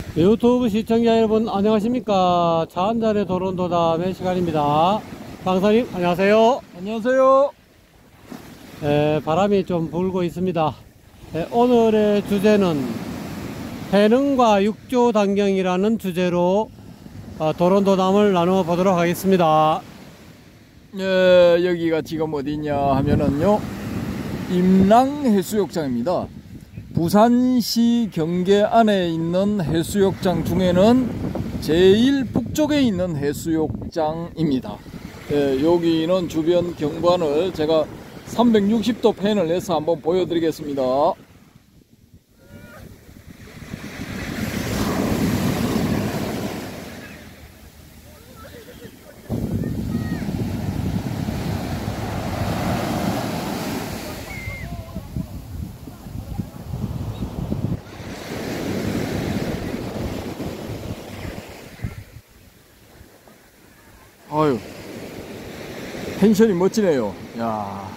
유튜브 시청자 여러분 안녕하십니까. 차 한잔의 도론도담의 시간입니다. 강사님 안녕하세요. 안녕하세요. 바람이 좀 불고 있습니다. 오늘의 주제는 해능과 육조단경이라는 주제로 도론도담을 나누어 보도록 하겠습니다. 여기가 지금 어디냐 하면은요, 임랑해수욕장입니다. 부산시 경계 안에 있는 해수욕장 중에는 제일 북쪽에 있는 해수욕장입니다. 여기는 주변 경관을 제가 360도 팬을 내서 한번 보여드리겠습니다. 아유, 펜션이 멋지네요. 야.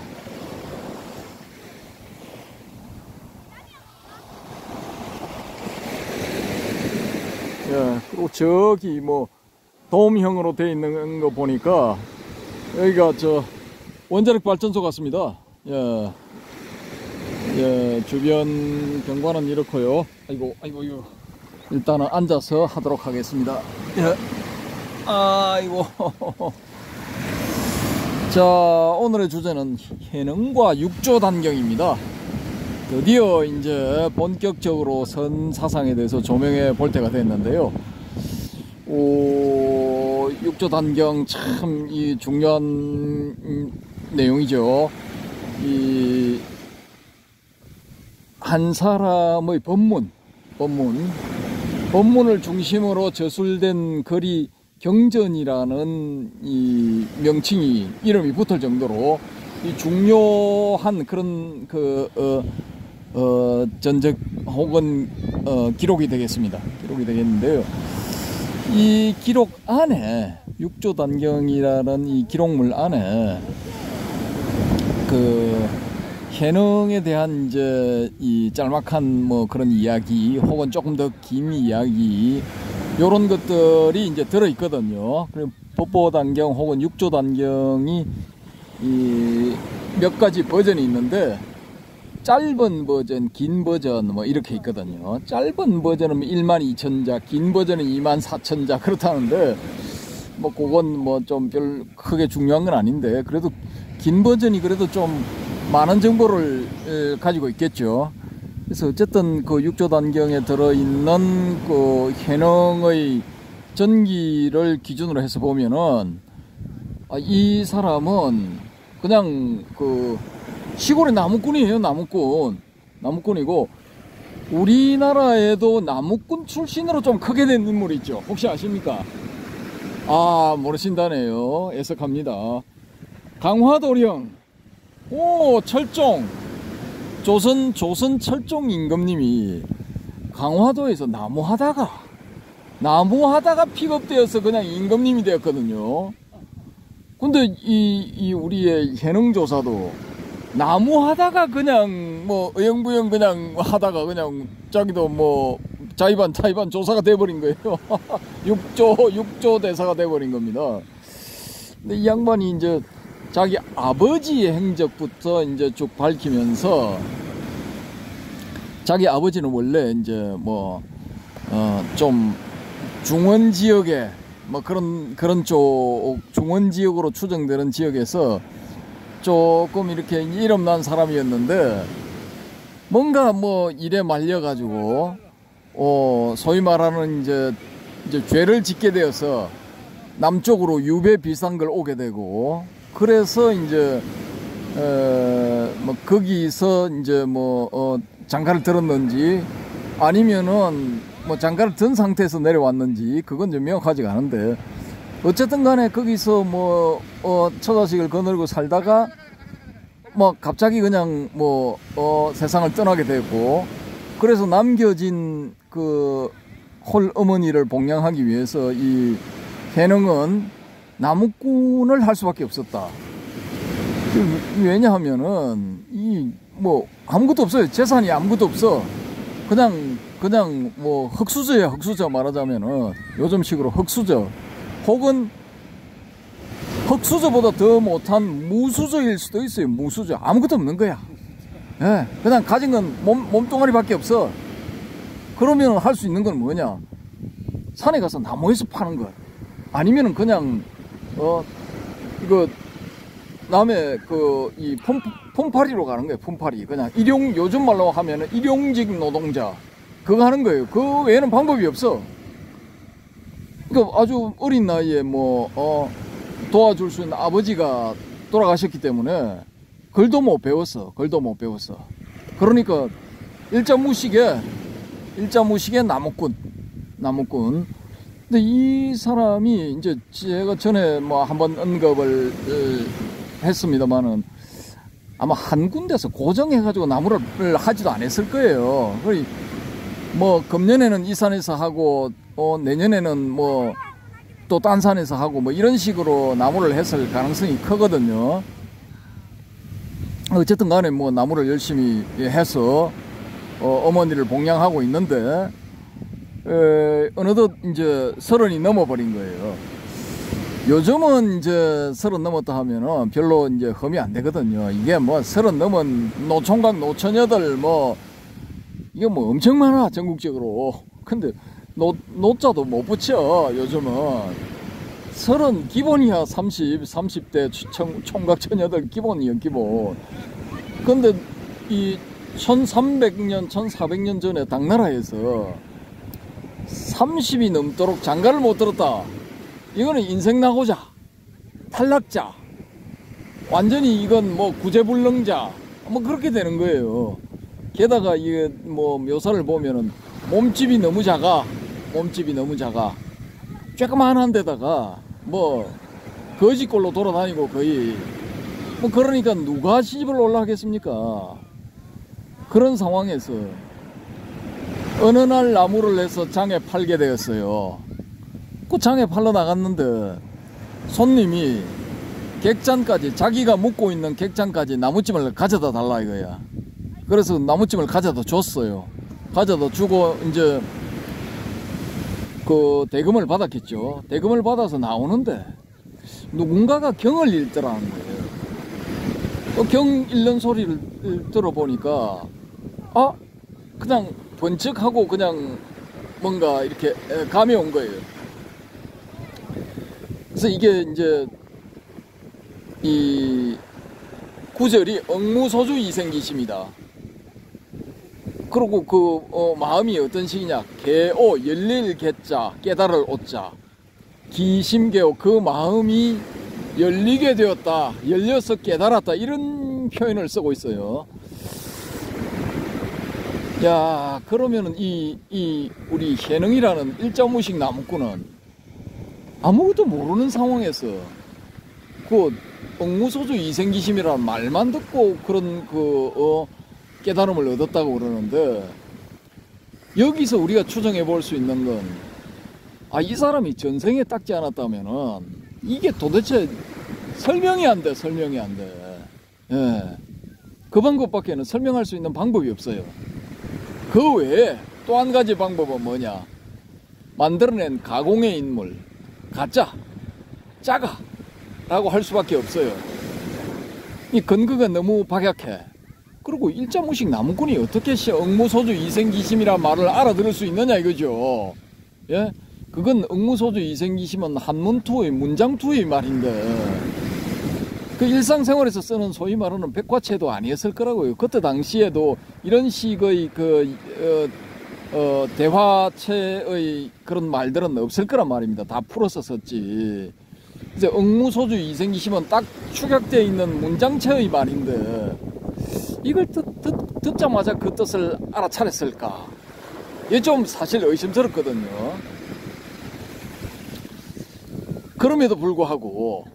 예, 그리고 저기 뭐 돔형으로 되어 있는 거 보니까 여기가 저 원자력 발전소 같습니다. 예, 예, 주변 경관은 이렇고요. 아이고, 이거 일단은 앉아서 하도록 하겠습니다. 예. 아이고. 자, 오늘의 주제는 해능과 육조단경입니다. 드디어 이제 본격적으로 선사상에 대해서 조명해 볼 때가 됐는데요. 육조단경 참 이 중요한 내용이죠. 이 한 사람의 법문을 중심으로 저술된 글이 경전이라는 이 명칭이 이름이 붙을 정도로 이 중요한 그런 전적 혹은 기록이 되겠습니다. 기록이 되겠는데요. 이 기록 안에 육조단경이라는 이 기록물 안에 해능에 대한 이제 이 짤막한 뭐 그런 이야기 혹은 조금 더 긴 이야기 요런 것들이 이제 들어있거든요. 그리고 법보단경 혹은 육조단경이 이 몇 가지 버전이 있는데 짧은 버전, 긴 버전 뭐 이렇게 있거든요. 짧은 버전은 12,000자, 긴 버전은 24,000자 그렇다는데 뭐 그건 뭐 좀 별 크게 중요한 건 아닌데 그래도 긴 버전이 그래도 좀 많은 정보를 가지고 있겠죠. 그래서 어쨌든 그 육조단경에 들어있는 그 해능의 전기를 기준으로 해서 보면은 이 사람은 그냥 그 시골의 나무꾼이에요. 나무꾼이고 우리나라에도 나무꾼 출신으로 좀 크게 된 인물이 있죠. 혹시 아십니까? 모르신다네요. 애석합니다. 강화도령 철종 조선 철종 임금님이 강화도에서 나무하다가 픽업되어서 그냥 임금님이 되었거든요. 근데 이 우리의 해능조사도 나무하다가 그냥 뭐 어영부영 그냥 하다가 그냥 자기도 뭐 자의반 조사가 돼버린 거예요. 육조 대사가 돼버린 겁니다. 근데 이 양반이 이제 자기 아버지의 행적부터 이제 쭉 밝히면서 자기 아버지는 원래 이제 뭐 좀 중원 지역에 뭐 그런 쪽 중원 지역으로 추정되는 지역에서 조금 이렇게 이름난 사람이었는데 뭔가 뭐 일에 말려 가지고 소위 말하는 이제 죄를 짓게 되어서 남쪽으로 유배 비싼 걸 오게 되고 그래서 이제 뭐 거기서 이제 뭐 장가를 들었는지 아니면은 뭐 장가를 든 상태에서 내려왔는지 그건 좀 명확하지가 않은데 어쨌든 간에 거기서 뭐 처자식을 거느리고 살다가 뭐 갑자기 그냥 뭐 세상을 떠나게 되고 그래서 남겨진 그 홀 어머니를 복양하기 위해서 이 해능은 나무꾼을 할 수밖에 없었다. 왜냐하면은 이 뭐 아무것도 없어요. 재산이 아무것도 없어. 그냥 그냥 뭐 흙수저야, 흙수저 말하자면은 요즘식으로 흙수저 혹은 흙수저보다 더 못한 무수저일 수도 있어요. 무수저. 아무것도 없는 거야. 예, 그냥 가진 건 몸뚱아리밖에 없어. 그러면 할 수 있는 건 뭐냐? 산에 가서 나무에서 파는 것. 아니면은 그냥 이거 남의 이 폼파리로 가는 거예요. 폼파리. 그냥 요즘 말로 하면은 일용직 노동자. 그거 하는 거예요. 그 외에는 방법이 없어. 그러니까 아주 어린 나이에 도와줄 수 있는 아버지가 돌아가셨기 때문에 글도 못 배웠어. 그러니까 일자무식의 나무꾼. 근데 이 사람이 이제 제가 전에 한번 언급을 했습니다만은 아마 한 군데서 고정해가지고 나무를 하지도 않았을 거예요. 금년에는 이 산에서 하고 내년에는 또 딴 산에서 하고 이런 식으로 나무를 했을 가능성이 크거든요. 어쨌든 간에 나무를 열심히 해서 어머니를 봉양하고 있는데 어느덧 이제 30이 넘어버린 거예요. 요즘은 이제 30 넘었다 하면은 별로 이제 흠이 안 되거든요. 이게 30 넘은 노총각 노처녀들 이게 엄청 많아, 전국적으로. 근데 노자도 못 붙여, 요즘은. 30 기본이야. 30대 총각 처녀들 기본이야, 기본. 근데 이 1300년 1400년 전에 당나라에서 30이 넘도록 장가를 못 들었다. 이거는 인생 낙오자, 탈락자, 완전히 이건 구제불능자, 그렇게 되는 거예요. 게다가 이게 묘사를 보면은 몸집이 너무 작아. 조그만한 데다가 거지꼴로 돌아다니고 거의 그러니까 누가 시집을 올라가겠습니까? 그런 상황에서 어느 날 나무를 해서 장에 팔게 되었어요. 그 장에 팔러 나갔는데 손님이 객잔까지, 자기가 묵고 있는 객잔까지 나무찜을 가져다 달라 이거야. 그래서 나무찜을 가져다 줬어요. 가져다 주고 이제 그 대금을 받았겠죠. 대금을 받아서 나오는데 누군가가 경을 읽더라는 거예요. 경 읽는 소리를 들어보니까 그냥 번쩍하고 그냥 뭔가 이렇게 감이 온 거예요. 그래서 이게 이제 이 구절이 억무소주 이생기심이다. 그리고 그 마음이 어떤 식이냐? 개오 열릴 개자 깨달을 오자 기심개오, 그 마음이 열리게 되었다, 열려서 깨달았다, 이런 표현을 쓰고 있어요. 야, 그러면은 우리 해능이라는 일자무식 나무꾼은 아무것도 모르는 상황에서 그 억무소주 이생기심이라는 말만 듣고 그런 깨달음을 얻었다고 그러는데, 여기서 우리가 추정해 볼 수 있는 건 이 사람이 전생에 닦지 않았다면은 이게 도대체 설명이 안 돼. 예. 그 방법밖에는 설명할 수 있는 방법이 없어요. 그 외에 또 한 가지 방법은 뭐냐? 만들어낸 가공의 인물, 가짜, 짜가 라고 할 수밖에 없어요. 이 근거가 너무 박약해. 그리고 일자무식 나무꾼이 어떻게 억무소주 이생기심이란 말을 알아들을 수 있느냐 이거죠. 예? 그건 억무소주 이생기심은 한문투의 문장투의 말인데 그 일상생활에서 쓰는 소위 말하는 백화체도 아니었을 거라고요. 그때 당시에도 이런 식의 대화체의 그런 말들은 없을 거란 말입니다. 다 풀어서 썼지. 이제 억무소주 이생기심은 딱 축약되어 있는 문장체의 말인데 이걸 듣자마자 그 뜻을 알아차렸을까? 이게 좀 사실 의심스럽거든요. 그럼에도 불구하고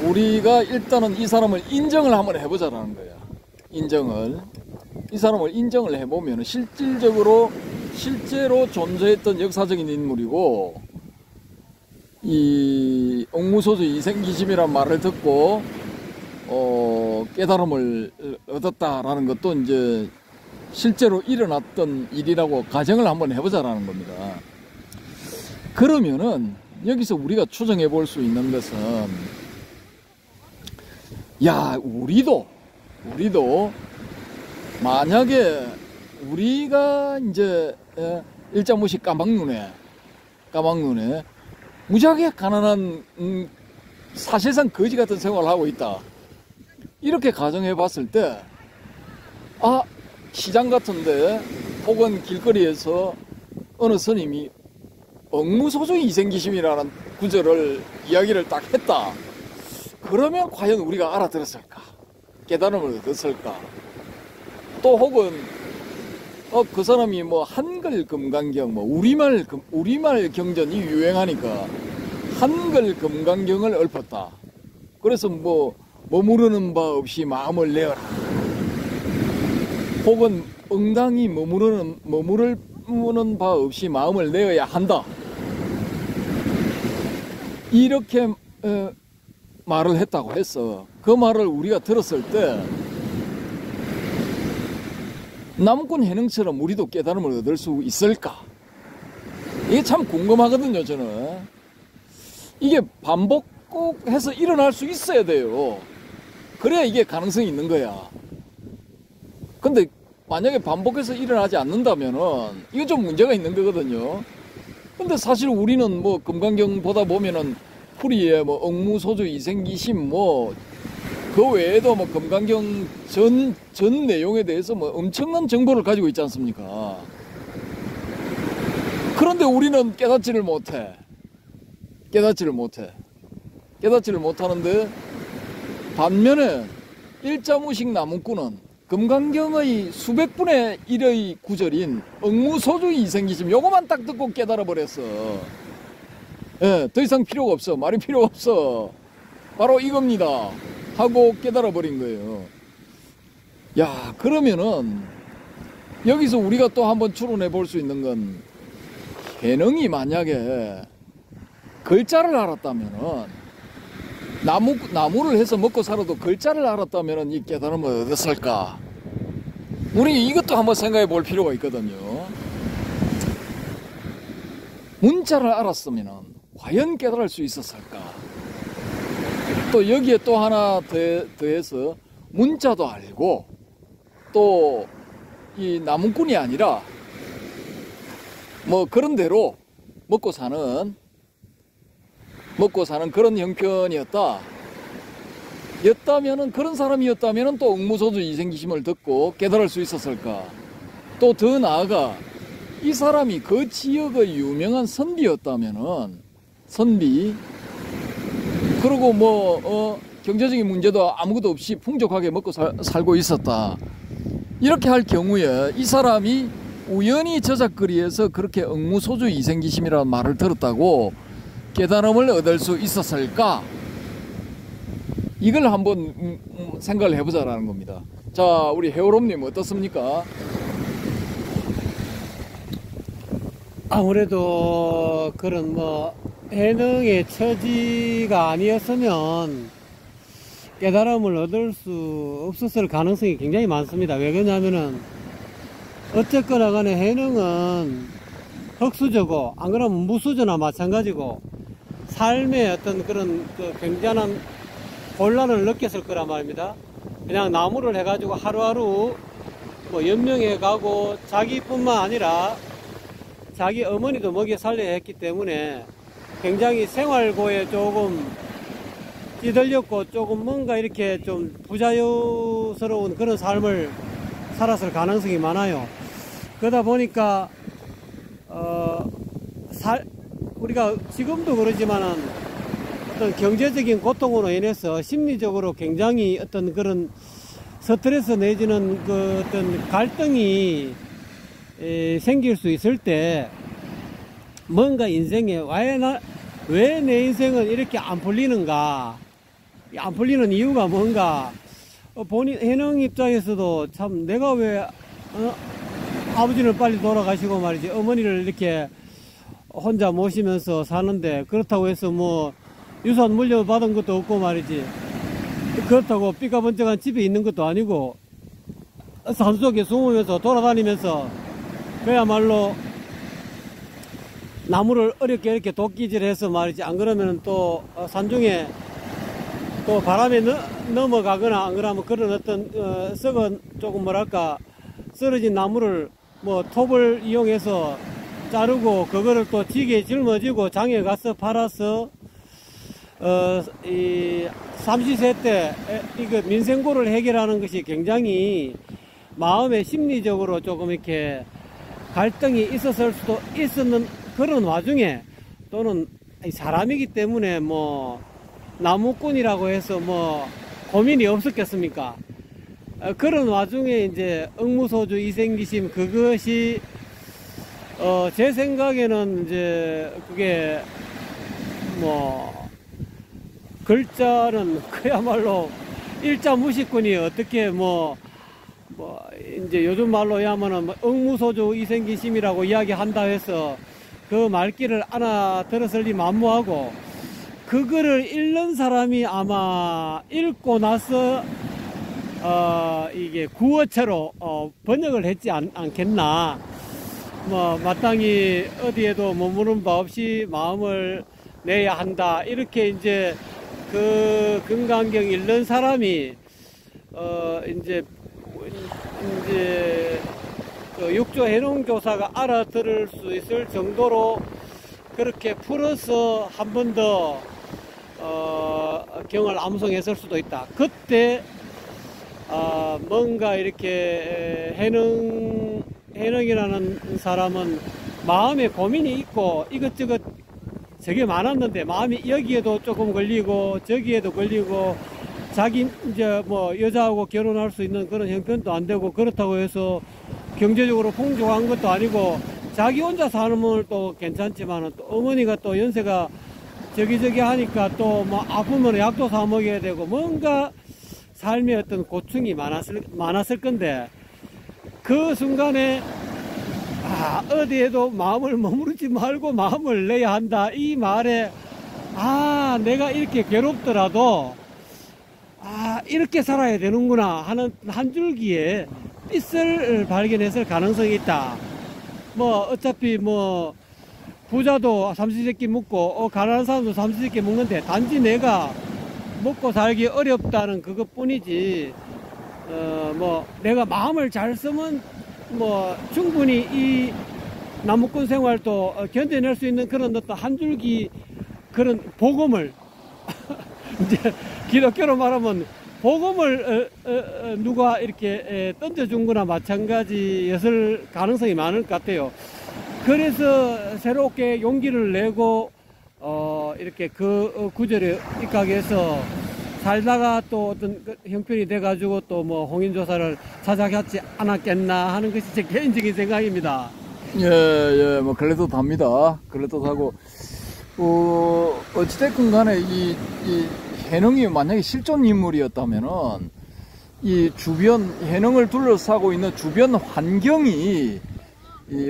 우리가 일단은 이 사람을 인정을 한번 해보자라는 거야. 이 사람을 인정을 해보면 실제로 존재했던 역사적인 인물이고, 이 억무소주 이생기심이란 말을 듣고 깨달음을 얻었다라는 것도 이제 실제로 일어났던 일이라고 가정을 한번 해보자라는 겁니다. 그러면은 여기서 우리가 추정해 볼 수 있는 것은, 야, 우리도 만약에 우리가 이제 일자무식 까막눈에 무지하게 가난한 사실상 거지 같은 생활을 하고 있다, 이렇게 가정해 봤을 때, 시장 같은데 혹은 길거리에서 어느 스님이 억무소주 이생기심이라는 구절을 이야기를 딱 했다. 그러면 과연 우리가 알아들었을까? 깨달음을 얻었을까? 또 혹은 그 사람이 뭐 한글 금강경, 뭐 우리말 경전이 유행하니까 한글 금강경을 읊었다. 그래서 뭐 머무르는 바 없이 마음을 내어라. 혹은 응당히 머무르는 바 없이 마음을 내어야 한다. 이렇게 말을 했다고 했어. 그 말을 우리가 들었을 때 나무꾼 해능처럼 우리도 깨달음을 얻을 수 있을까? 이게 참 궁금하거든요, 저는. 이게 반복 꼭 해서 일어날 수 있어야 돼요. 그래야 이게 가능성이 있는 거야. 근데 만약에 반복해서 일어나지 않는다면은 이건 좀 문제가 있는 거거든요. 근데 사실 우리는 뭐 금강경 보다 보면은 풀이에 뭐 억무소주 이생기심 뭐 그 외에도 뭐 금강경 전 내용에 대해서 뭐 엄청난 정보를 가지고 있지 않습니까? 그런데 우리는 깨닫지를 못해. 깨닫지를 못하는데, 반면에 일자무식 나무꾼은 금강경의 수백 분의 1의 구절인 억무소주 이생기심 요거만 딱 듣고 깨달아 버렸어. 예, 더 이상 필요가 없어. 말이 필요가 없어. 바로 이겁니다 하고 깨달아 버린 거예요. 야, 그러면은 여기서 우리가 또 한번 추론해 볼 수 있는 건, 해능이 만약에 글자를 알았다면은, 나무를 해서 먹고 살아도 글자를 알았다면은 이 깨달음을 얻었을까? 우리 이것도 한번 생각해 볼 필요가 있거든요. 문자를 알았으면은 과연 깨달을 수 있었을까? 또 여기에 또 하나 더해서 문자도 알고 또 이 나무꾼이 아니라 뭐 그런 대로 먹고 사는 그런 형편이었다면은, 그런 사람이었다면은 또 억무소주 이생기심을 듣고 깨달을 수 있었을까? 또 더 나아가 이 사람이 그 지역의 유명한 선비였다면은, 그리고 뭐 경제적인 문제도 아무것도 없이 풍족하게 먹고 살고 있었다. 이렇게 할 경우에 이 사람이 우연히 저작거리에서 그렇게 억무소주 이생기심이라는 말을 들었다고 깨달음을 얻을 수 있었을까? 이걸 한번 생각을 해보자라는 겁니다. 자, 우리 해오롬님 어떻습니까? 아무래도 그런 뭐 해능의 처지가 아니었으면 깨달음을 얻을 수 없었을 가능성이 굉장히 많습니다. 왜 그러냐면은 어쨌거나 간에 해능은 흑수저고, 안 그러면 무수저나 마찬가지고 삶의 어떤 그런 굉장한 곤란을 느꼈을 거란 말입니다. 그냥 나무를 해가지고 하루하루 뭐 연명해 가고, 자기뿐만 아니라 자기 어머니도 먹여 살려야 했기 때문에 굉장히 생활고에 조금 찌들렸고, 조금 뭔가 이렇게 좀 부자유스러운 그런 삶을 살았을 가능성이 많아요. 그러다 보니까 우리가 지금도 그러지만은 어떤 경제적인 고통으로 인해서 심리적으로 굉장히 어떤 그런 스트레스 내지는 그 어떤 갈등이 생길 수 있을 때, 뭔가 인생에 왜 내 인생은 이렇게 안 풀리는가, 안 풀리는 이유가 뭔가, 본인 해능 입장에서도 참 내가 왜 아버지는 빨리 돌아가시고 말이지, 어머니를 이렇게 혼자 모시면서 사는데, 그렇다고 해서 뭐 유산 물려받은 것도 없고 말이지, 그렇다고 삐까번쩍한 집에 있는 것도 아니고, 산속에 숨으면서 돌아다니면서 그야말로 나무를 어렵게 이렇게 도끼질해서 말이지, 안 그러면 또 산중에 또 바람에 넘어가거나 안 그러면 그런 어떤 썩은 조금 뭐랄까 쓰러진 나무를 뭐 톱을 이용해서 자르고 그거를 또 지게 짊어지고 장에 가서 팔아서 이 삼시세 때 이거 민생고를 해결하는 것이 굉장히 마음에 심리적으로 조금 이렇게 갈등이 있었을 수도 있었는 그런 와중에, 또는 사람이기 때문에 뭐 나무꾼이라고 해서 뭐 고민이 없었겠습니까? 그런 와중에 이제 응무소주 이생기심, 그것이 제 생각에는 이제 그게 뭐 글자는 그야말로 일자 무식꾼이 어떻게 뭐 이제 요즘 말로 하면은 응무소주 이생기심이라고 이야기한다 해서 그 말귀를 알아들었을 리 만무하고, 그거를 읽는 사람이 아마 읽고 나서 이게 구어체로 번역을 했지 않겠나. 뭐 마땅히 어디에도 머무는 바 없이 마음을 내야 한다, 이렇게 이제 그 금강경 읽는 사람이 이제 그 육조 해농조사가 알아들을 수 있을 정도로 그렇게 풀어서 한 번 더 경을 암송했을 수도 있다. 그때 뭔가 이렇게 해능이라는 사람은 마음에 고민이 있고 이것저것 되게 많았는데, 마음이 여기에도 조금 걸리고 저기에도 걸리고, 자기 이제 뭐 여자하고 결혼할 수 있는 그런 형편도 안 되고, 그렇다고 해서 경제적으로 풍족한 것도 아니고, 자기 혼자 사는 건 또 괜찮지만은 또 어머니가 또 연세가 저기저기 하니까 또 뭐 아프면 약도 사 먹여야 되고, 뭔가 삶의 어떤 고충이 많았을 건데, 그 순간에 어디에도 마음을 머무르지 말고 마음을 내야 한다, 이 말에 내가 이렇게 괴롭더라도 이렇게 살아야 되는구나 하는 한 줄기에 빛을 발견했을 가능성이 있다. 뭐 어차피 뭐 부자도 삼시세끼 먹고 가난한 사람도 삼시세끼 먹는데, 단지 내가 먹고 살기 어렵다는 그것뿐이지, 뭐 내가 마음을 잘 쓰면 뭐 충분히 이 나무꾼 생활도 견뎌낼 수 있는 그런 어떤 한 줄기 그런 복음을 이제 기독교로 말하면 복음을 누가 이렇게 던져준 거나 마찬가지였을 가능성이 많을 것 같아요. 그래서 새롭게 용기를 내고 이렇게 그 구절에 입각해서 살다가 또 어떤 형편이 돼가지고 또 뭐 홍인조사를 찾아갔지 않았겠나 하는 것이 제 개인적인 생각입니다. 예, 뭐 그래도 답니다. 그래도 하고 어찌됐건 간에 이 해능이 만약에 실존 인물이었다면은 이 주변 해능을 둘러싸고 있는 주변 환경이,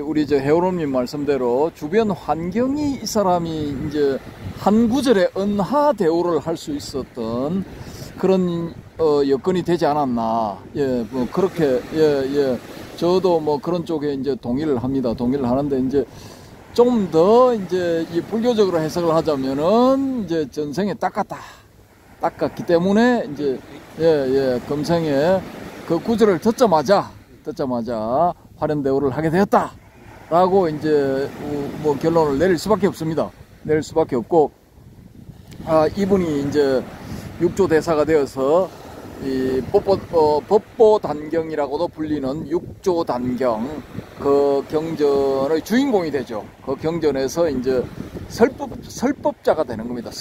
우리 저 해오롬님 말씀대로 주변 환경이 이 사람이 이제 한 구절에 은하 대우를 할 수 있었던 그런 여건이 되지 않았나. 예, 뭐 그렇게 저도 뭐 그런 쪽에 이제 동의를 합니다. 동의를 하는데, 이제 좀 더 이제 이 불교적으로 해석을 하자면은 이제 전생에 닦았기 때문에 이제 금생에 그 구절을 듣자마자 화렴대우를 하게 되었다라고 이제 뭐 결론을 내릴 수밖에 없습니다. 내릴 수밖에 없고, 이분이 이제 육조대사가 되어서 이 법보단경이라고도 불리는 육조단경 그 경전의 주인공이 되죠. 그 경전에서 이제 설법자가 되는 겁니다.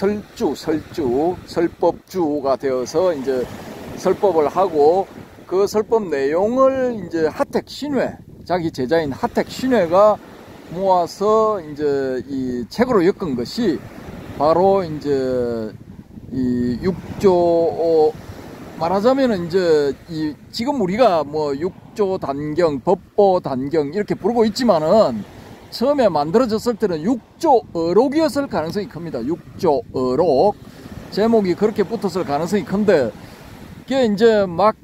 설법주가 되어서 이제 설법을 하고, 그 설법 내용을 이제 하택신회, 자기 제자인 하택신회가 모아서 이제 이 책으로 엮은 것이 바로 이제 이 육조, 말하자면은 이제 지금 우리가 뭐 육조 단경, 법보 단경 이렇게 부르고 있지만은 처음에 만들어졌을 때는 육조어록이었을 가능성이 큽니다. 육조어록 제목이 그렇게 붙었을 가능성이 큰데, 그게 이제 막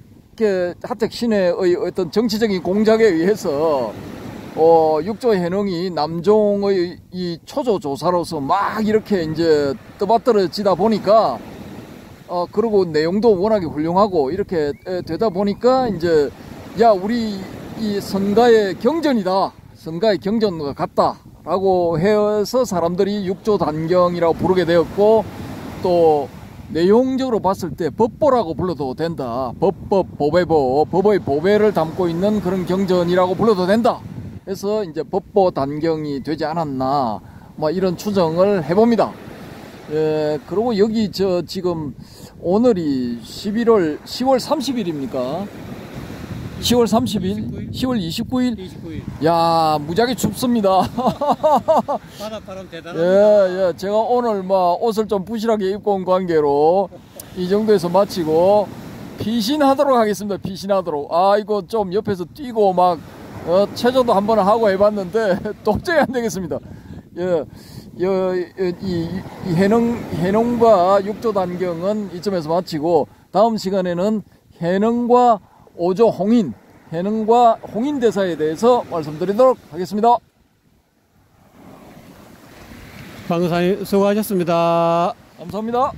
하택 시내의 어떤 정치적인 공작에 의해서 6조 해능이 남종의 이 초조 조사로서 막 이렇게 이제 떠받들어지다 보니까 그리고 내용도 워낙에 훌륭하고 이렇게 되다 보니까 이제 야 우리 이 선가의 경전이다, 선가의 경전과 같다라고 해서 사람들이 6조 단경이라고 부르게 되었고, 또 내용적으로 봤을 때 법보라고 불러도 된다, 법법 보배보, 법의 보배를 담고 있는 그런 경전이라고 불러도 된다 해서 이제 법보 단경이 되지 않았나, 뭐 이런 추정을 해봅니다. 그리고 여기 지금 오늘이 10월 30일입니까? 10월 30일? 10월 29일? 야, 무지하게 춥습니다. 바닷바람 대단합니다. 예, 제가 오늘 옷을 좀 부실하게 입고 온 관계로 이 정도에서 마치고 피신하도록 하겠습니다. 피신하도록. 이거 좀 옆에서 뛰고 체조도 한번 하고 해봤는데 도저히 안 되겠습니다. 이 해능과 6조 단경은 이쯤에서 마치고, 다음 시간에는 해능과 5조 홍인, 해능과 홍인 대사에 대해서 말씀드리도록 하겠습니다. 방사님 수고하셨습니다. 감사합니다.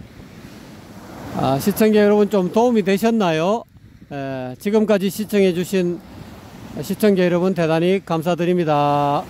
시청자 여러분 좀 도움이 되셨나요? 지금까지 시청해 주신 시청자 여러분 대단히 감사드립니다.